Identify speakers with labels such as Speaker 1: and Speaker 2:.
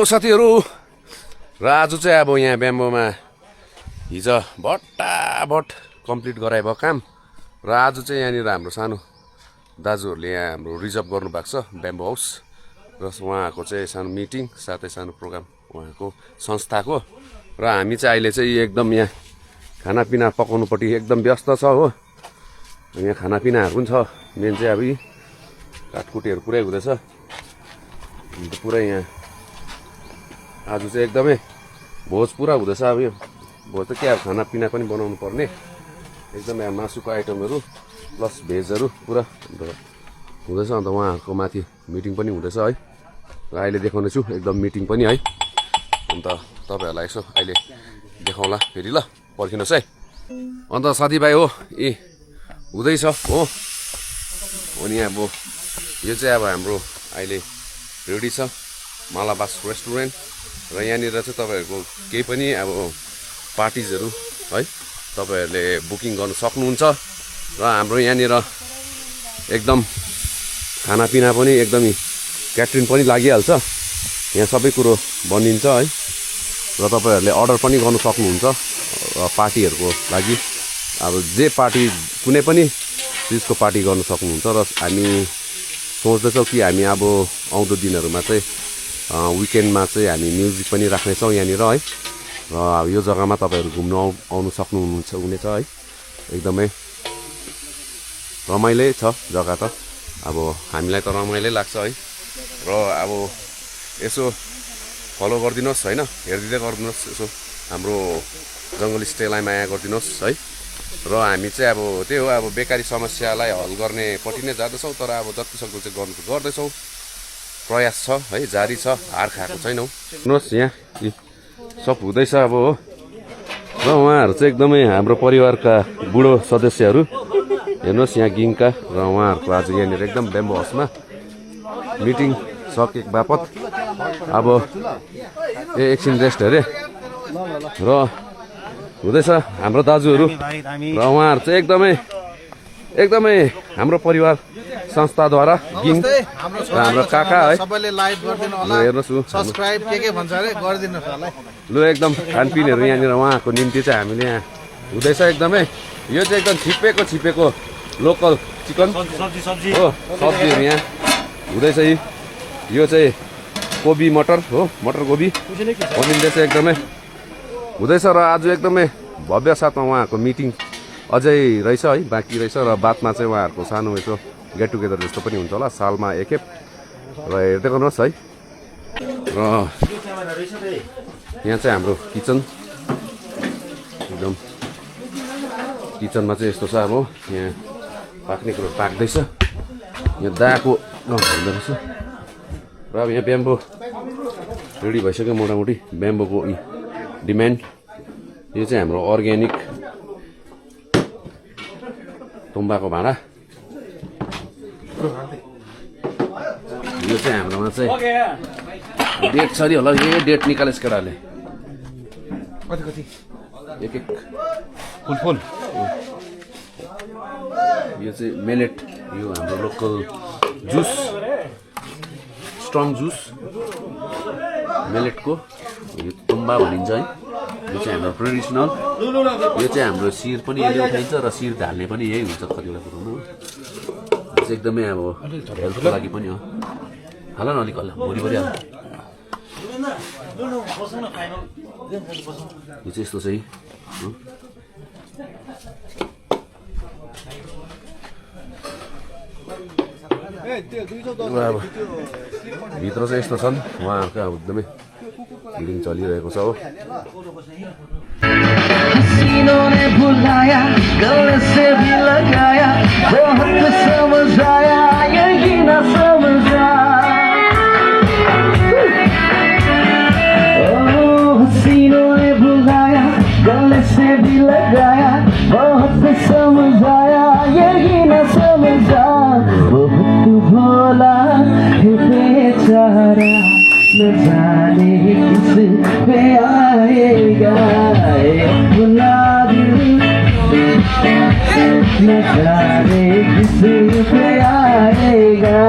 Speaker 1: साथीहरु र आज चाहिँ अब यहाँ ब्याम्बोमा हिजो भट्टाभट कम्प्लिट गराए भयो काम र आज चाहिँ यहाँनिर हाम्रो सानो दाजुहरूले यहाँ हाम्रो रिजर्भ गर्नु भएको छ ब्याम्बो हाउस र उहाँको चाहिँ सानो मिटिङ साथै सानो प्रोग्राम उहाँको संस्थाको र हामी चाहिँ अहिले चाहिँ एकदम यहाँ खानापिना पकाउनुपट्टि एकदम व्यस्त छ हो यहाँ खानापिनाहरू पनि छ मेन चाहिँ अब यी काटकुटीहरू पुरै हुँदैछ अन्त पुरै यहाँ आज चाहिँ एकदमै भोज पुरा हुँदैछ अब यो भोज त के अब खानापिना पनि बनाउनु पर्ने एकदमै मासुको आइटमहरू प्लस भेजहरू पुरा हुँदैछ अन्त उहाँहरूको माथि मिटिङ पनि हुँदैछ है र अहिले देखाउने छु एकदम मिटिङ पनि है अन्त तपाईँहरूलाई यसो अहिले देखाउँला फेरि ल पर्खिनुहोस् है अन्त साथीभाइ हो ए हुँदैछ हो अनि अब यो चाहिँ अब हाम्रो अहिले रेडी छ मालाबास रेस्टुरेन्ट र यहाँनिर चाहिँ तपाईँहरूको केही पनि अब पार्टिजहरू है तपाईँहरूले बुकिङ गर्नु सक्नुहुन्छ र हाम्रो यहाँनिर एकदम खानापिना पनि एकदमै क्याटरिङ पनि लागिहाल्छ यहाँ सबै कुरो बनिन्छ है र तपाईँहरूले अर्डर पनि गर्नु सक्नुहुन्छ पार्टीहरूको लागि अब जे पार्टी कुनै पनि चिजको पार्टी गर्नु सक्नुहुन्छ र हामी सोच्दैछौँ कि हामी अब आउँदो दिनहरूमा चाहिँ विकेन्डमा चाहिँ हामी म्युजिक पनि राख्नेछौँ यहाँनिर है र अब यो जग्गामा तपाईँहरू घुम्नु आउनु सक्नुहुनेछ है एकदमै रमाइलो छ जग्गा त अब हामीलाई त रमाइलो लाग्छ है र अब यसो फलो गरिदिनुहोस् होइन हेरिदिँदै गरिदिनुहोस् यसो हाम्रो जङ्गली स्टेलाई माया गरिदिनुहोस् है र हामी चाहिँ अब त्यही हो अब बेकारी समस्यालाई हल गर्नेपट्टि नै जाँदैछौँ तर अब जतिसक्दो चाहिँ गर्दैछौँ प्रयास छ है जारी छ हार खाएको छैनौँ हेर्नुहोस् यहाँ सब हुँदैछ अब हो र उहाँहरू चाहिँ एकदमै हाम्रो परिवारका बुढो सदस्यहरू हेर्नुहोस् यहाँ गिङका र उहाँहरूको आज यहाँनिर एकदम ब्याम्बो हाउसमा मिटिङ सके बापत अब एकछिन रेस्ट अरे र हुँदैछ हाम्रो दाजुहरू र उहाँहरू चाहिँ एकदमै हाम्रो परिवार संस्थाद्वारा गिङ र हाम्रो काका है
Speaker 2: सबैले लाइक गरिदिनु होला
Speaker 1: हेर्नुहोस्
Speaker 2: सब्स्क्राइब के भन्छ अरे गरिदिनुहोस् होला
Speaker 1: लु एकदम खानपिनहरू यहाँनिर उहाँको निम्ति चाहिँ हामीले यहाँ हुँदैछ एकदमै यो चाहिँ एकदम छिपेको लोकल चिकन हो सब्जीहरू यहाँ हुँदैछ यो चाहिँ कोबी मटर हो मटर गोबी बनिँदैछ एकदमै हुँदैछ र आज एकदमै भव्य साथमा उहाँहरूको मिटिङ अझै रहेछ है बाँकी रहेछ र बादमा चाहिँ उहाँहरूको सानो यसो गेट टुगेदर जस्तो पनि हुन्छ होला सालमा एकखेप र हेर्दै गर्नुहोस् है र यहाँ चाहिँ हाम्रो किचन एकदम किचनमा चाहिँ यस्तो छ अब यहाँ पाक्ने कुरो पाक्दैछ यहाँ दाको हुँदो रहेछ र अब यहाँ ब्याम्बो रेडी भइसक्यो मोटामोटी ब्याम्बोको डिमान्ड यो चाहिँ हाम्रो अर्ग्यानिक तुम्बाको भाँडा यो चाहिँ हाम्रोमा चाहिँ डेट छ नि होला यो डेट निकालेस केटाले एक फुल यो चाहिँ मेलेट यो हाम्रो लोकल जुस स्ट्रङ जुस मेलेटको यो तुम्बा भनिन्छ है यो चाहिँ हाम्रो ट्रेडिसनल यो चाहिँ हाम्रो शिर पनि यही उठाइन्छ र शिर ढाल्ने पनि यही हुन्छ कतिवटा कुरोमा यो चाहिँ एकदमै अब हेल्थको लागि पनि हो हाल न अलिक हल्ला भोलि हाल यो चाहिँ यस्तो चाहिँ अब भित्र चाहिँ यस्तो छन् उहाँहरूको अब एकदमै मिटिङ चलिरहेको छ हो
Speaker 3: हसीनों ने बुलाया गले से भी लगाया बहुत समझ आया यही ना समझा हसीनों ने बुलाया गले से भी लगाया बहुत समझ आया यही ना समझा बहुत भोला है बेचारा न जाने किस पे आएगा अपना दिल न जाने किस पे आएगा